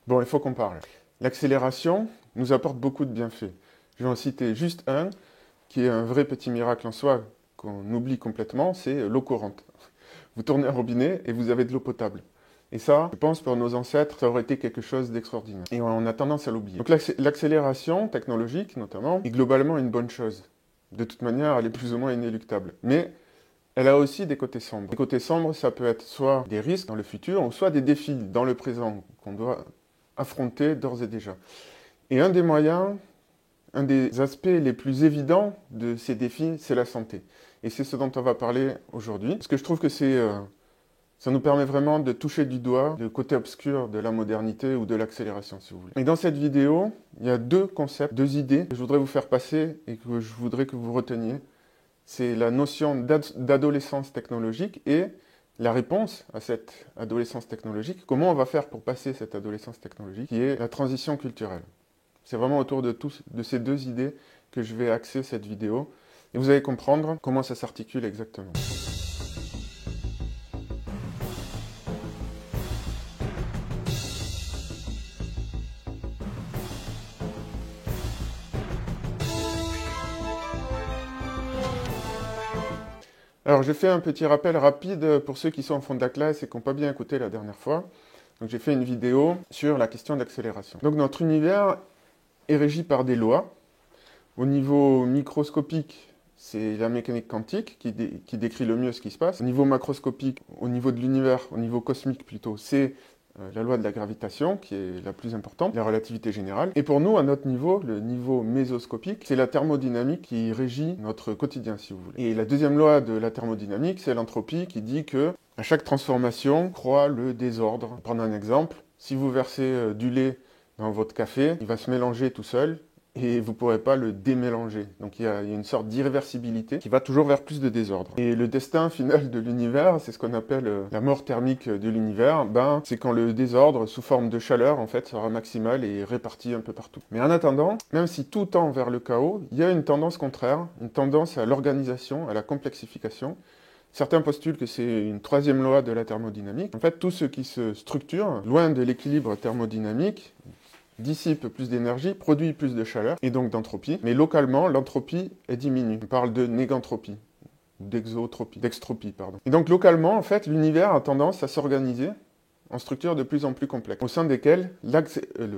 Bon, il faut qu'on parle. L'accélération nous apporte beaucoup de bienfaits. Je vais en citer juste un, qui est un vrai petit miracle en soi, qu'on oublie complètement, c'est l'eau courante. Vous tournez un robinet et vous avez de l'eau potable. Et ça, je pense, pour nos ancêtres, ça aurait été quelque chose d'extraordinaire. Et on a tendance à l'oublier. Donc l'accélération technologique, notamment, est globalement une bonne chose. De toute manière, elle est plus ou moins inéluctable. Mais elle a aussi des côtés sombres. Les côtés sombres, ça peut être soit des risques dans le futur, ou soit des défis dans le présent qu'on doit affronter d'ores et déjà. Et un des moyens, un des aspects les plus évidents de ces défis, c'est la santé. Et c'est ce dont on va parler aujourd'hui. Parce que je trouve que ça nous permet vraiment de toucher du doigt le côté obscur de la modernité ou de l'accélération, si vous voulez. Et dans cette vidéo, il y a deux concepts, deux idées que je voudrais vous faire passer et que je voudrais que vous reteniez. C'est la notion d'adolescence technologique et la réponse à cette adolescence technologique. Comment on va faire pour passer cette adolescence technologique, qui est la transition culturelle. C'est vraiment autour de ces deux idées que je vais axer cette vidéo. Et vous allez comprendre comment ça s'articule exactement. Alors, je fais un petit rappel rapide pour ceux qui sont au fond de la classe et qui n'ont pas bien écouté la dernière fois. Donc, j'ai fait une vidéo sur la question d'accélération. Donc, notre univers est régi par des lois. Au niveau microscopique, c'est la mécanique quantique qui décrit le mieux ce qui se passe. Au niveau macroscopique, au niveau de l'univers, au niveau cosmique plutôt, c'est la loi de la gravitation qui est la plus importante, la relativité générale. Et pour nous, à notre niveau, le niveau mésoscopique, c'est la thermodynamique qui régit notre quotidien, si vous voulez. Et la deuxième loi de la thermodynamique, c'est l'entropie qui dit que à chaque transformation croît le désordre. Pour prendre un exemple, si vous versez du lait dans votre café, il va se mélanger tout seul et vous ne pourrez pas le démélanger. Donc il y a une sorte d'irréversibilité qui va toujours vers plus de désordre. Et le destin final de l'univers, c'est ce qu'on appelle la mort thermique de l'univers, c'est quand le désordre, sous forme de chaleur, en fait, sera maximal et réparti un peu partout. Mais en attendant, même si tout tend vers le chaos, il y a une tendance contraire, une tendance à l'organisation, à la complexification. Certains postulent que c'est une troisième loi de la thermodynamique. En fait, tout ce qui se structure, loin de l'équilibre thermodynamique, dissipe plus d'énergie, produit plus de chaleur, et donc d'entropie. Mais localement, l'entropie est diminue. On parle de négantropie, d'extropie, pardon. Et donc localement, en fait, l'univers a tendance à s'organiser en structures de plus en plus complexes, au sein desquelles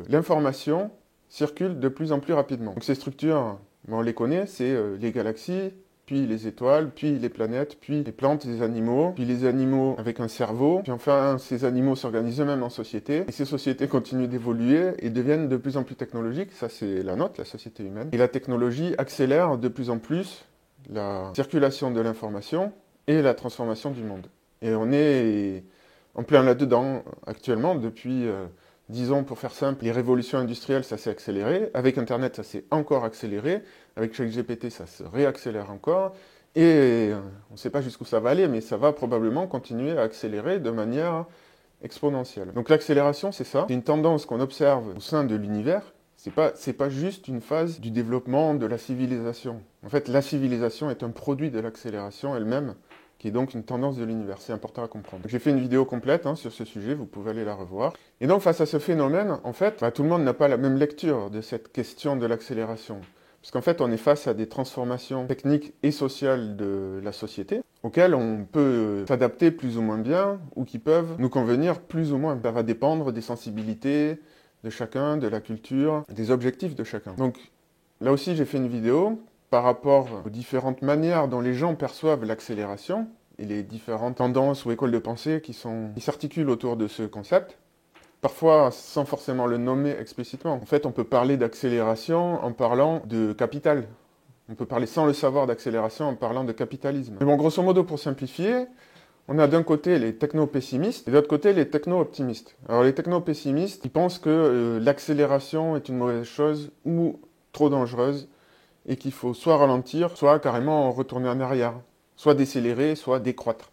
l'information circule de plus en plus rapidement. Donc ces structures, on les connaît, c'est les galaxies, puis les étoiles, puis les planètes, puis les plantes, les animaux, puis les animaux avec un cerveau, puis enfin ces animaux s'organisent eux-mêmes en société, et ces sociétés continuent d'évoluer et deviennent de plus en plus technologiques, ça c'est la nôtre, la société humaine, et la technologie accélère de plus en plus la circulation de l'information et la transformation du monde. Et on est en plein là-dedans actuellement depuis... disons, pour faire simple, les révolutions industrielles, ça s'est accéléré. Avec Internet, ça s'est encore accéléré. Avec ChatGPT, ça se réaccélère encore. Et on ne sait pas jusqu'où ça va aller, mais ça va probablement continuer à accélérer de manière exponentielle. Donc l'accélération, c'est ça. C'est une tendance qu'on observe au sein de l'univers. C'est pas juste une phase du développement de la civilisation. En fait, la civilisation est un produit de l'accélération elle-même, qui est donc une tendance de l'univers. C'est important à comprendre. J'ai fait une vidéo complète sur ce sujet, vous pouvez aller la revoir. Et donc, face à ce phénomène, en fait, tout le monde n'a pas la même lecture de cette question de l'accélération. Parce qu'en fait, on est face à des transformations techniques et sociales de la société, auxquelles on peut s'adapter plus ou moins bien, ou qui peuvent nous convenir plus ou moins. Ça va dépendre des sensibilités de chacun, de la culture, des objectifs de chacun. Donc, là aussi, j'ai fait une vidéo par rapport aux différentes manières dont les gens perçoivent l'accélération et les différentes tendances ou écoles de pensée qui s'articulent autour de ce concept, parfois sans forcément le nommer explicitement. En fait, on peut parler d'accélération en parlant de capital. On peut parler sans le savoir d'accélération en parlant de capitalisme. Mais bon, grosso modo, pour simplifier, on a d'un côté les techno-pessimistes et de l'autre côté les techno-optimistes. Alors les techno-pessimistes, ils pensent que l'accélération est une mauvaise chose ou trop dangereuse, et qu'il faut soit ralentir, soit carrément retourner en arrière, soit décélérer, soit décroître.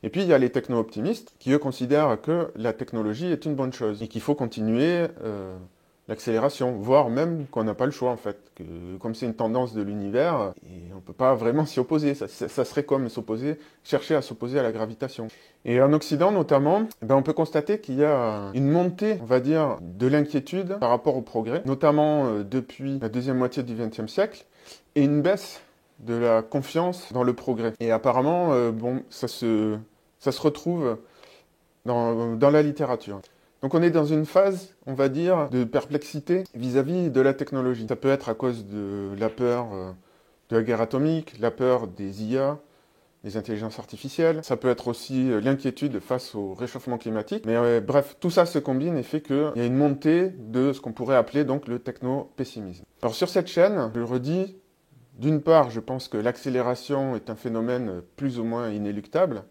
Et puis il y a les techno-optimistes qui eux considèrent que la technologie est une bonne chose et qu'il faut continuer l'accélération, voire même qu'on n'a pas le choix en fait, que comme c'est une tendance de l'univers, et on ne peut pas vraiment s'y opposer, ça serait comme chercher à s'opposer à la gravitation. Et en Occident notamment, on peut constater qu'il y a une montée, on va dire, de l'inquiétude par rapport au progrès, notamment depuis la deuxième moitié du XXe siècle, et une baisse de la confiance dans le progrès. Et apparemment, ça se retrouve dans la littérature. Donc on est dans une phase, on va dire, de perplexité vis-à-vis de la technologie. Ça peut être à cause de la peur de la guerre atomique, la peur des IA, des intelligences artificielles. Ça peut être aussi l'inquiétude face au réchauffement climatique. Mais bref, tout ça se combine et fait qu'il y a une montée de ce qu'on pourrait appeler donc le techno-pessimisme. Alors sur cette chaîne, je le redis, d'une part, je pense que l'accélération est un phénomène plus ou moins inéluctable.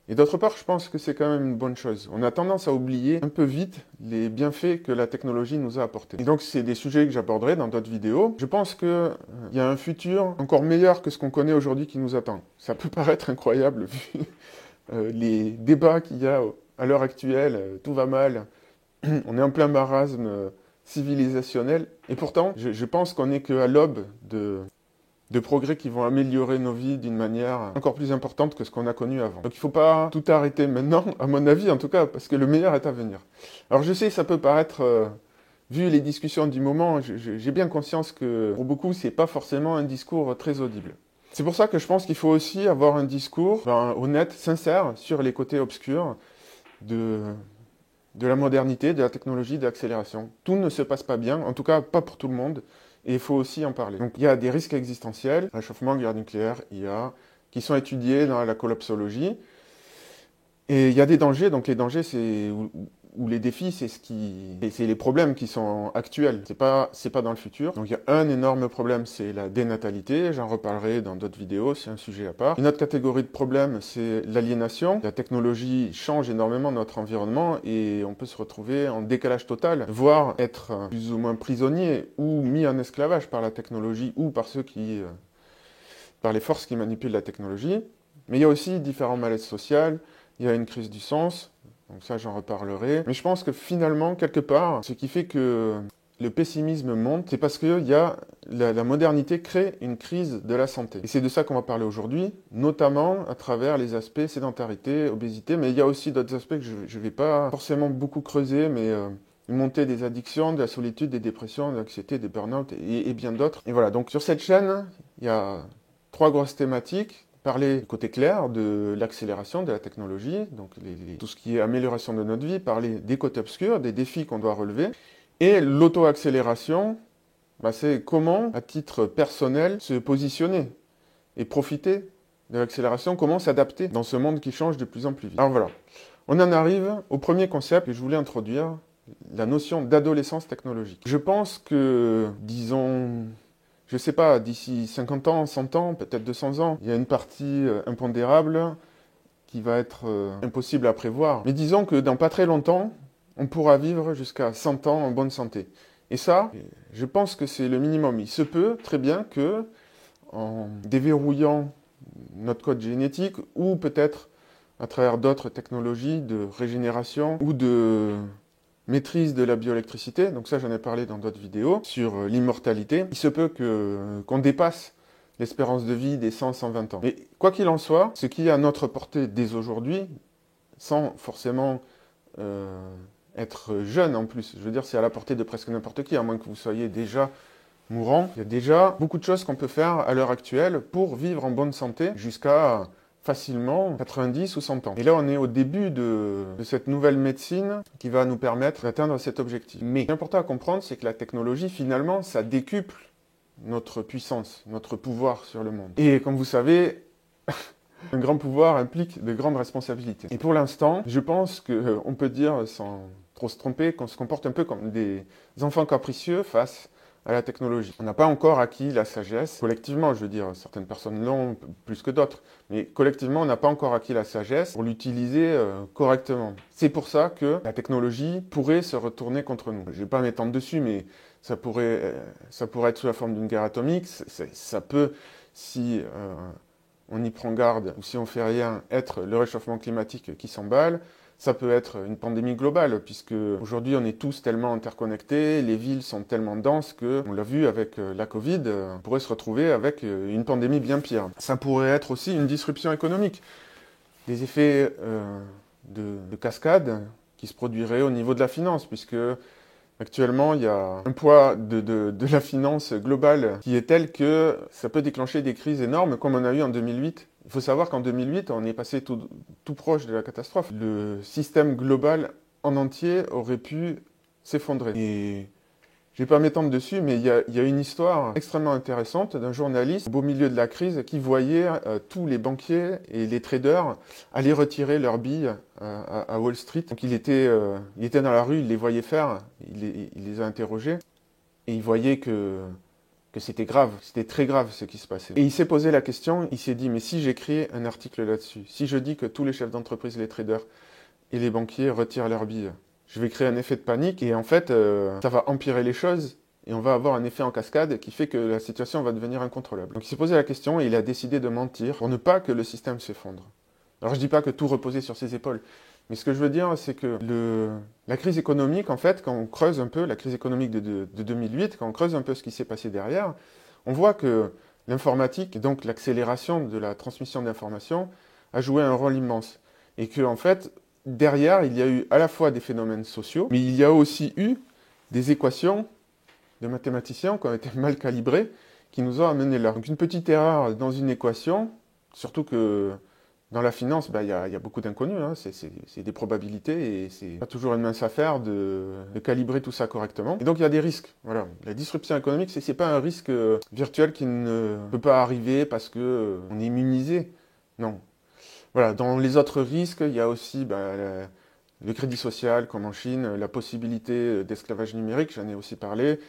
Et d'autre part, je pense que c'est quand même une bonne chose. On a tendance à oublier un peu vite les bienfaits que la technologie nous a apportés. Et donc, c'est des sujets que j'aborderai dans d'autres vidéos. Je pense qu'il y a un futur encore meilleur que ce qu'on connaît aujourd'hui qui nous attend. Ça peut paraître incroyable vu les débats qu'il y a à l'heure actuelle. Tout va mal. On est en plein marasme civilisationnel. Et pourtant, je pense qu'on n'est qu'à l'aube de progrès qui vont améliorer nos vies d'une manière encore plus importante que ce qu'on a connu avant. Donc il ne faut pas tout arrêter maintenant, à mon avis en tout cas, parce que le meilleur est à venir. Alors je sais, ça peut paraître, vu les discussions du moment, j'ai bien conscience que pour beaucoup, c'est pas forcément un discours très audible. C'est pour ça que je pense qu'il faut aussi avoir un discours honnête, sincère, sur les côtés obscurs de la modernité, de la technologie, de l'accélération. Tout ne se passe pas bien, en tout cas pas pour tout le monde. Et il faut aussi en parler. Donc il y a des risques existentiels, réchauffement, guerre nucléaire, IA, qui sont étudiés dans la collapsologie. Et il y a des dangers, donc les dangers, ou les défis, c'est les problèmes qui sont actuels, c'est pas dans le futur. Donc il y a un énorme problème, c'est la dénatalité, j'en reparlerai dans d'autres vidéos, c'est un sujet à part. Une autre catégorie de problème, c'est l'aliénation. La technologie change énormément notre environnement et on peut se retrouver en décalage total, voire être plus ou moins prisonnier ou mis en esclavage par la technologie ou par par les forces qui manipulent la technologie. Mais il y a aussi différents malaises sociaux, il y a une crise du sens, donc ça j'en reparlerai. Mais je pense que finalement, quelque part, ce qui fait que le pessimisme monte, c'est parce que la modernité crée une crise de la santé. Et c'est de ça qu'on va parler aujourd'hui, notamment à travers les aspects sédentarité, obésité, mais il y a aussi d'autres aspects que je ne vais pas forcément beaucoup creuser, mais une montée des addictions, de la solitude, des dépressions, de l'anxiété, des burn-out et bien d'autres. Et voilà, donc sur cette chaîne, il y a 3 grosses thématiques. Parler du côté clair de l'accélération de la technologie, donc tout ce qui est amélioration de notre vie, parler des côtés obscurs, des défis qu'on doit relever. Et l'auto-accélération, c'est comment, à titre personnel, se positionner et profiter de l'accélération, comment s'adapter dans ce monde qui change de plus en plus vite. Alors voilà, on en arrive au premier concept que je voulais introduire, la notion d'adolescence technologique. Je pense que, disons, je ne sais pas, d'ici 50 ans, 100 ans, peut-être 200 ans, il y a une partie impondérable qui va être impossible à prévoir. Mais disons que dans pas très longtemps, on pourra vivre jusqu'à 100 ans en bonne santé. Et ça, je pense que c'est le minimum. Il se peut très bien que, en déverrouillant notre code génétique, ou peut-être à travers d'autres technologies de régénération ou de maîtrise de la bioélectricité, donc ça j'en ai parlé dans d'autres vidéos, sur l'immortalité, il se peut qu'on dépasse l'espérance de vie des 100-120 ans. Mais quoi qu'il en soit, ce qui est à notre portée dès aujourd'hui, sans forcément être jeune en plus, je veux dire c'est à la portée de presque n'importe qui, à moins que vous soyez déjà mourant, il y a déjà beaucoup de choses qu'on peut faire à l'heure actuelle pour vivre en bonne santé jusqu'à facilement 90 ou 100 ans. Et là, on est au début de cette nouvelle médecine qui va nous permettre d'atteindre cet objectif. Mais ce qui est important à comprendre, c'est que la technologie, finalement, ça décuple notre puissance, notre pouvoir sur le monde. Et comme vous savez, un grand pouvoir implique de grandes responsabilités. Et pour l'instant, je pense qu'on peut dire, sans trop se tromper, qu'on se comporte un peu comme des enfants capricieux face à la technologie. On n'a pas encore acquis la sagesse, collectivement, je veux dire, certaines personnes l'ont plus que d'autres, mais collectivement, on n'a pas encore acquis la sagesse pour l'utiliser correctement. C'est pour ça que la technologie pourrait se retourner contre nous. Je ne vais pas m'étendre dessus, mais ça pourrait être sous la forme d'une guerre atomique, ça peut, si on y prend garde, ou si on fait rien, être le réchauffement climatique qui s'emballe, Ça peut être une pandémie globale, puisque aujourd'hui on est tous tellement interconnectés, les villes sont tellement denses que, on l'a vu avec la Covid, on pourrait se retrouver avec une pandémie bien pire. Ça pourrait être aussi une disruption économique, des effets de cascade qui se produiraient au niveau de la finance, puisque actuellement il y a un poids de la finance globale qui est tel que ça peut déclencher des crises énormes, comme on a eu en 2008. Il faut savoir qu'en 2008, on est passé tout proche de la catastrophe. Le système global en entier aurait pu s'effondrer. Et je ne vais pas m'étendre dessus, mais il y a une histoire extrêmement intéressante d'un journaliste au beau milieu de la crise qui voyait tous les banquiers et les traders aller retirer leurs billes à Wall Street. Donc il était dans la rue, il les voyait faire, il les a interrogés, et il voyait que c'était grave, c'était très grave ce qui se passait. Et il s'est posé la question, il s'est dit, mais si j'écris un article là-dessus, si je dis que tous les chefs d'entreprise, les traders et les banquiers retirent leurs billes, je vais créer un effet de panique et en fait, ça va empirer les choses et on va avoir un effet en cascade qui fait que la situation va devenir incontrôlable. Donc il s'est posé la question et il a décidé de mentir pour ne pas que le système s'effondre. Alors je dis pas que tout reposait sur ses épaules, mais ce que je veux dire, c'est que la crise économique, en fait, quand on creuse un peu, la crise économique de 2008, quand on creuse un peu ce qui s'est passé derrière, on voit que l'informatique, donc l'accélération de la transmission d'informations, a joué un rôle immense. Et que, en fait, derrière, il y a eu à la fois des phénomènes sociaux, mais il y a aussi eu des équations de mathématiciens qui ont été mal calibrées, qui nous ont amené là. Donc une petite erreur dans une équation, surtout que dans la finance, il y a beaucoup d'inconnus, hein. C'est des probabilités et c'est pas toujours une mince affaire de calibrer tout ça correctement. Et donc il y a des risques. Voilà. La disruption économique, c'est pas un risque virtuel qui ne peut pas arriver parce que on est immunisé. Non. Voilà. Dans les autres risques, il y a aussi le crédit social, comme en Chine, la possibilité d'esclavage numérique, j'en ai aussi parlé.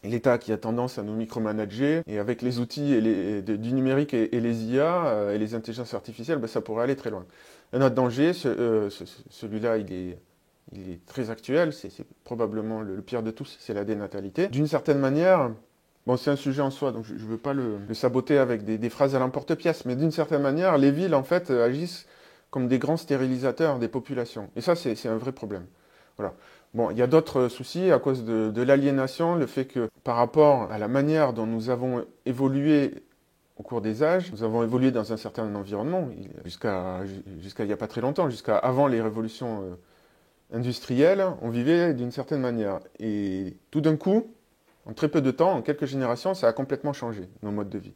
L'État qui a tendance à nous micromanager, et avec les outils du numérique et les IA et les intelligences artificielles, ça pourrait aller très loin. Un autre danger, celui-là, il est très actuel, c'est probablement le pire de tous, c'est la dénatalité. D'une certaine manière, bon, c'est un sujet en soi, donc je ne veux pas le saboter avec des phrases à l'emporte-pièce, mais d'une certaine manière, les villes, en fait, agissent comme des grands stérilisateurs des populations. Et ça, c'est un vrai problème. Voilà. Bon, il y a d'autres soucis à cause de l'aliénation, le fait que par rapport à la manière dont nous avons évolué au cours des âges, nous avons évolué dans un certain environnement, jusqu'à il n'y a pas très longtemps, jusqu'à avant les révolutions industrielles, on vivait d'une certaine manière. Et tout d'un coup, en très peu de temps, en quelques générations, ça a complètement changé, nos modes de vie.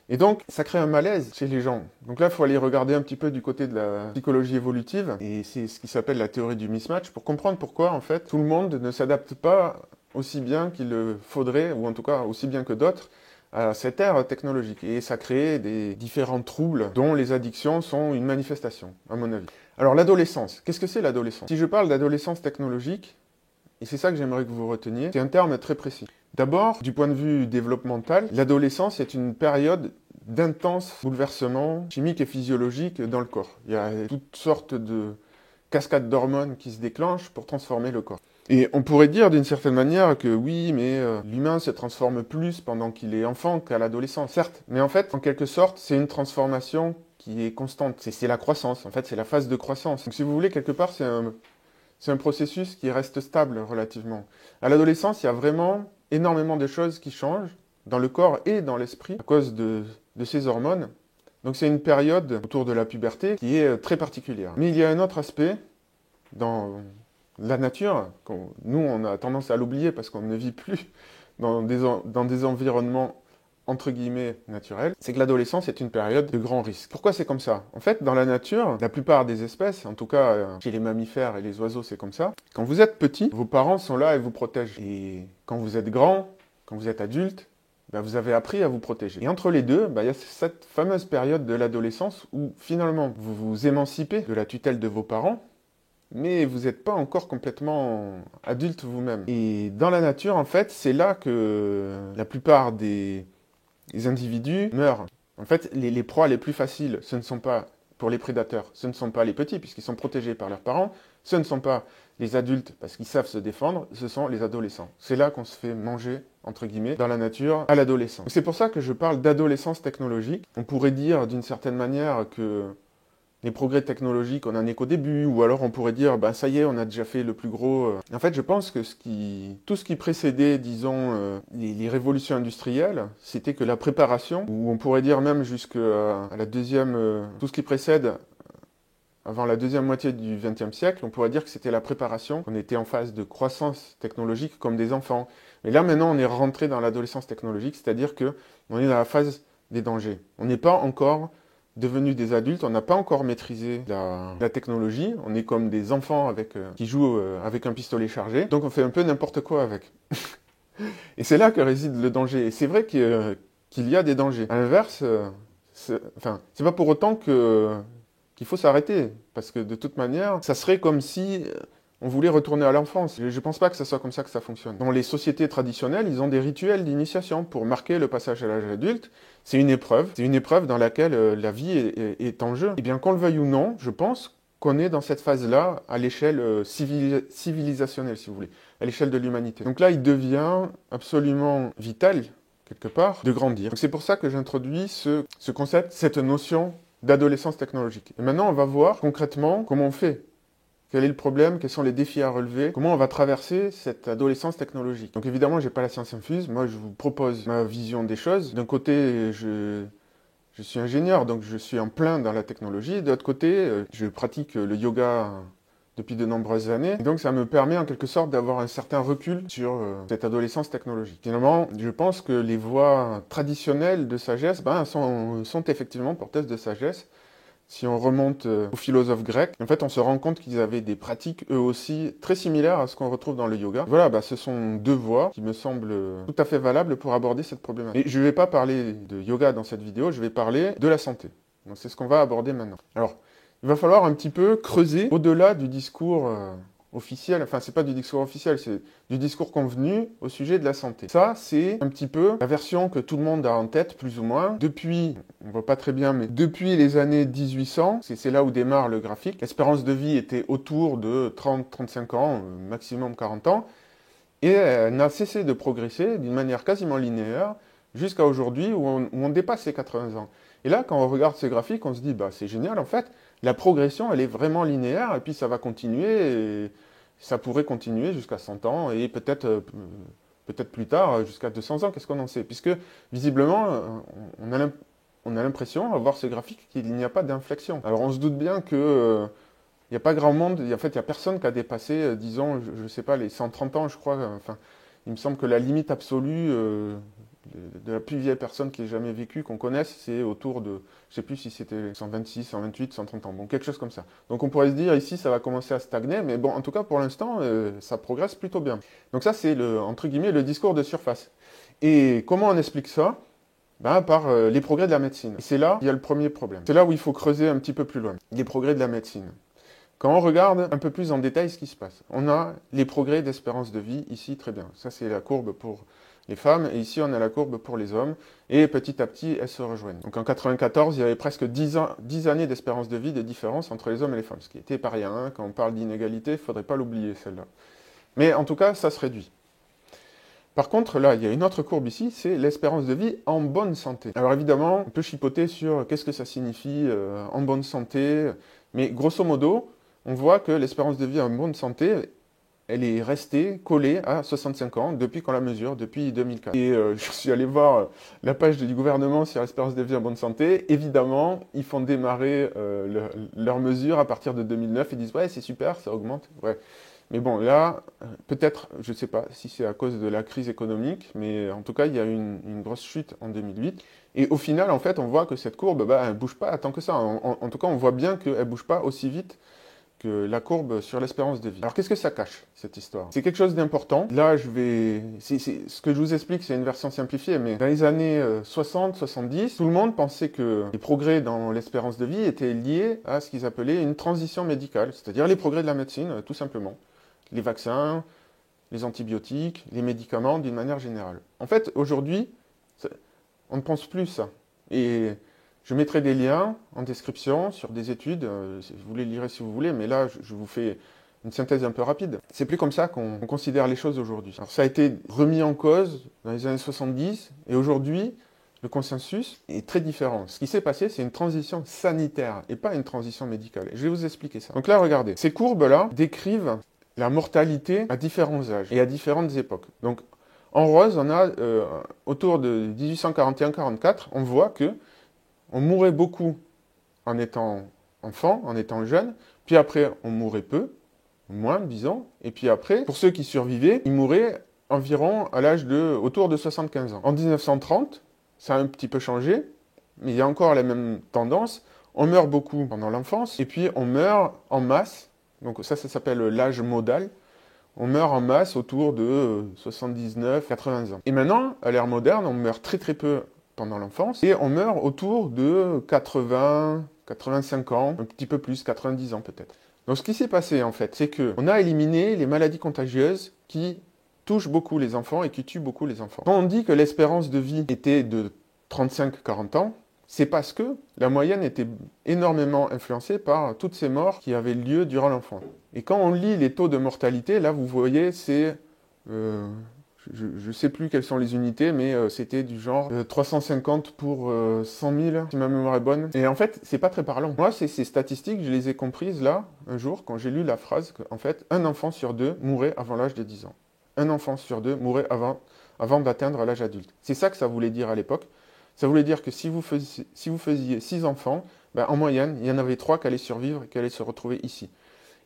Et donc, ça crée un malaise chez les gens. Donc là, il faut aller regarder un petit peu du côté de la psychologie évolutive, et c'est ce qui s'appelle la théorie du mismatch, pour comprendre pourquoi, en fait, tout le monde ne s'adapte pas aussi bien qu'il le faudrait, ou en tout cas aussi bien que d'autres, à cette ère technologique. Et ça crée des différents troubles, dont les addictions sont une manifestation, à mon avis. Alors, l'adolescence. Qu'est-ce que c'est l'adolescence? Si je parle d'adolescence technologique, et c'est ça que j'aimerais que vous reteniez, c'est un terme très précis. D'abord, du point de vue développemental, l'adolescence est une période d'intenses bouleversements chimiques et physiologiques dans le corps. Il y a toutes sortes de cascades d'hormones qui se déclenchent pour transformer le corps. Et on pourrait dire d'une certaine manière que oui, mais l'humain se transforme plus pendant qu'il est enfant qu'à l'adolescence, certes. Mais en fait, en quelque sorte, c'est une transformation qui est constante. C'est la croissance, en fait, c'est la phase de croissance. Donc si vous voulez, quelque part, c'est un processus qui reste stable relativement. À l'adolescence, il y a vraiment énormément de choses qui changent dans le corps et dans l'esprit à cause de ces hormones. Donc c'est une période autour de la puberté qui est très particulière. Mais il y a un autre aspect dans la nature, nous on a tendance à l'oublier parce qu'on ne vit plus dans des environnements entre guillemets naturels, c'est que l'adolescence est une période de grand risque. Pourquoi c'est comme ça? En fait, dans la nature, la plupart des espèces, en tout cas chez les mammifères et les oiseaux, c'est comme ça. Quand vous êtes petit, vos parents sont là et vous protègent. Et quand vous êtes grand, quand vous êtes adulte, vous avez appris à vous protéger. Et entre les deux, il y a cette fameuse période de l'adolescence où finalement vous vous émancipez de la tutelle de vos parents, mais vous n'êtes pas encore complètement adulte vous-même. Et dans la nature, en fait, c'est là que la plupart des individus meurent. En fait, les proies les plus faciles, ce ne sont pas, pour les prédateurs, ce ne sont pas les petits, puisqu'ils sont protégés par leurs parents, ce ne sont pas les adultes, parce qu'ils savent se défendre, ce sont les adolescents. C'est là qu'on se fait manger, entre guillemets, dans la nature, à l'adolescence. C'est pour ça que je parle d'adolescence technologique. On pourrait dire, d'une certaine manière, que les progrès technologiques, on en est qu'au début, ou alors on pourrait dire, ben ça y est, on a déjà fait le plus gros. En fait, je pense que tout ce qui précédait, disons, les révolutions industrielles, c'était que la préparation, ou on pourrait dire même jusqu'à la deuxième, tout ce qui précède, avant la deuxième moitié du XXe siècle, on pourrait dire que c'était la préparation, qu'on était en phase de croissance technologique comme des enfants. Mais là, maintenant, on est rentré dans l'adolescence technologique, c'est-à-dire que on est dans la phase des dangers. On n'est pas encore devenus des adultes, on n'a pas encore maîtrisé la technologie, on est comme des enfants qui jouent avec un pistolet chargé, donc on fait un peu n'importe quoi avec. Et c'est là que réside le danger. Et c'est vrai qu'il y a des dangers. À l'inverse, c'est pas pour autant qu'il faut s'arrêter, parce que de toute manière, ça serait comme si on voulait retourner à l'enfance. Je ne pense pas que ce soit comme ça que ça fonctionne. Dans les sociétés traditionnelles, ils ont des rituels d'initiation pour marquer le passage à l'âge adulte. C'est une épreuve dans laquelle la vie est en jeu. Et bien qu'on le veuille ou non, je pense qu'on est dans cette phase-là à l'échelle civilisationnelle, si vous voulez, à l'échelle de l'humanité. Donc là, il devient absolument vital, quelque part, de grandir. Donc c'est pour ça que j'introduis ce concept, cette notion d'adolescence technologique. Et maintenant, on va voir concrètement comment on fait. Quel est le problème? Quels sont les défis à relever? Comment on va traverser cette adolescence technologique? Donc évidemment, j'ai pas la science infuse. Moi, je vous propose ma vision des choses. D'un côté, je suis ingénieur, donc je suis en plein dans la technologie. De l'autre côté, je pratique le yoga depuis de nombreuses années. Et donc ça me permet en quelque sorte d'avoir un certain recul sur cette adolescence technologique. Finalement, je pense que les voies traditionnelles de sagesse sont effectivement porteuses de sagesse. Si on remonte aux philosophes grecs, en fait, on se rend compte qu'ils avaient des pratiques, eux aussi, très similaires à ce qu'on retrouve dans le yoga. Voilà, ce sont deux voies qui me semblent tout à fait valables pour aborder cette problématique. Et je ne vais pas parler de yoga dans cette vidéo, je vais parler de la santé. Donc c'est ce qu'on va aborder maintenant. Alors, il va falloir un petit peu creuser au-delà du discours officiel, enfin c'est pas du discours officiel, c'est du discours convenu au sujet de la santé. Ça, c'est un petit peu la version que tout le monde a en tête, plus ou moins, depuis, on voit pas très bien, mais depuis les années 1800, c'est là où démarre le graphique, l'espérance de vie était autour de 30-35 ans, maximum 40 ans, et elle n'a cessé de progresser d'une manière quasiment linéaire, jusqu'à aujourd'hui où on dépasse les 80 ans. Et là, quand on regarde ces graphiques, on se dit, c'est génial, en fait, la progression, elle est vraiment linéaire, et puis ça va continuer, et ça pourrait continuer jusqu'à 100 ans, et peut-être plus tard, jusqu'à 200 ans, qu'est-ce qu'on en sait? Puisque, visiblement, on a l'impression, à voir ces graphiques, qu'il n'y a pas d'inflexion. Alors on se doute bien que il n'y a pas grand monde, en fait, il n'y a personne qui a dépassé, disons, je ne sais pas, les 130 ans, je crois, enfin, il me semble que la limite absolue de la plus vieille personne qui ait jamais vécu, qu'on connaisse, c'est autour de, je ne sais plus si c'était 126, 128, 130 ans, bon, quelque chose comme ça. Donc on pourrait se dire, ici, ça va commencer à stagner, mais bon, en tout cas, pour l'instant, ça progresse plutôt bien. Donc ça, c'est, entre guillemets, le discours de surface. Et comment on explique ça? Par les progrès de la médecine. Et c'est là qu'il y a le premier problème. C'est là où il faut creuser un petit peu plus loin. Les progrès de la médecine. Quand on regarde un peu plus en détail ce qui se passe, on a les progrès d'espérance de vie, ici, très bien. Ça, c'est la courbe pour les femmes, et ici, on a la courbe pour les hommes, et petit à petit, elles se rejoignent. Donc en 94, il y avait presque 10 années d'espérance de vie de différence entre les hommes et les femmes, ce qui était pas rien, hein. Quand on parle d'inégalité, il ne faudrait pas l'oublier, celle-là. Mais en tout cas, ça se réduit. Par contre, là, il y a une autre courbe ici, c'est l'espérance de vie en bonne santé. Alors évidemment, on peut chipoter sur qu'est-ce que ça signifie en bonne santé, mais grosso modo, on voit que l'espérance de vie en bonne santé, elle est restée collée à 65 ans depuis qu'on la mesure, depuis 2004. Et je suis allé voir la page du gouvernement sur l'espérance de vie en bonne santé. Évidemment, ils font démarrer leurs mesures à partir de 2009. Ils disent « ouais, c'est super, ça augmente. » Ouais. Mais bon, là, peut-être, je ne sais pas si c'est à cause de la crise économique, mais en tout cas, il y a eu une grosse chute en 2008. Et au final, en fait, on voit que cette courbe, elle ne bouge pas tant que ça. En tout cas, on voit bien qu'elle ne bouge pas aussi vite que la courbe sur l'espérance de vie. Alors qu'est-ce que ça cache, cette histoire? C'est quelque chose d'important. Là, ce que je vous explique, c'est une version simplifiée, mais dans les années 60-70, tout le monde pensait que les progrès dans l'espérance de vie étaient liés à ce qu'ils appelaient une transition médicale, c'est-à-dire les progrès de la médecine, tout simplement. Les vaccins, les antibiotiques, les médicaments d'une manière générale. En fait, aujourd'hui, on ne pense plus ça. Et je mettrai des liens en description sur des études, vous les lirez si vous voulez, mais là, je vous fais une synthèse un peu rapide. C'est plus comme ça qu'on considère les choses aujourd'hui. Alors ça a été remis en cause dans les années 70, et aujourd'hui, le consensus est très différent. Ce qui s'est passé, c'est une transition sanitaire et pas une transition médicale. Et je vais vous expliquer ça. Donc là, regardez, ces courbes-là décrivent la mortalité à différents âges et à différentes époques. Donc en rose, on a autour de 1841-44, on voit que on mourait beaucoup en étant enfant, en étant jeune, puis après on mourait peu, moins disons, et puis après, pour ceux qui survivaient, ils mouraient environ à l'âge de autour de 75 ans. En 1930, ça a un petit peu changé, mais il y a encore la même tendance. On meurt beaucoup pendant l'enfance, et puis on meurt en masse. Donc ça s'appelle l'âge modal. On meurt en masse autour de 79-80 ans. Et maintenant, à l'ère moderne, on meurt très très peu pendant l'enfance, et on meurt autour de 80, 85 ans, un petit peu plus, 90 ans peut-être. Donc ce qui s'est passé en fait, c'est qu'on a éliminé les maladies contagieuses qui touchent beaucoup les enfants et qui tuent beaucoup les enfants. Quand on dit que l'espérance de vie était de 35-40 ans, c'est parce que la moyenne était énormément influencée par toutes ces morts qui avaient lieu durant l'enfance. Et quand on lit les taux de mortalité, là vous voyez, c'est... je ne sais plus quelles sont les unités, mais c'était du genre 350 pour 100 000, si ma mémoire est bonne. Et en fait, c'est pas très parlant. Moi, ces statistiques, je les ai comprises là, un jour, quand j'ai lu la phrase qu'en fait, un enfant sur deux mourait avant l'âge de 10 ans. Un enfant sur deux mourait avant d'atteindre l'âge adulte. C'est ça que ça voulait dire à l'époque. Ça voulait dire que si vous faisiez 6 enfants, ben, en moyenne, il y en avait 3 qui allaient survivre et qui allaient se retrouver ici.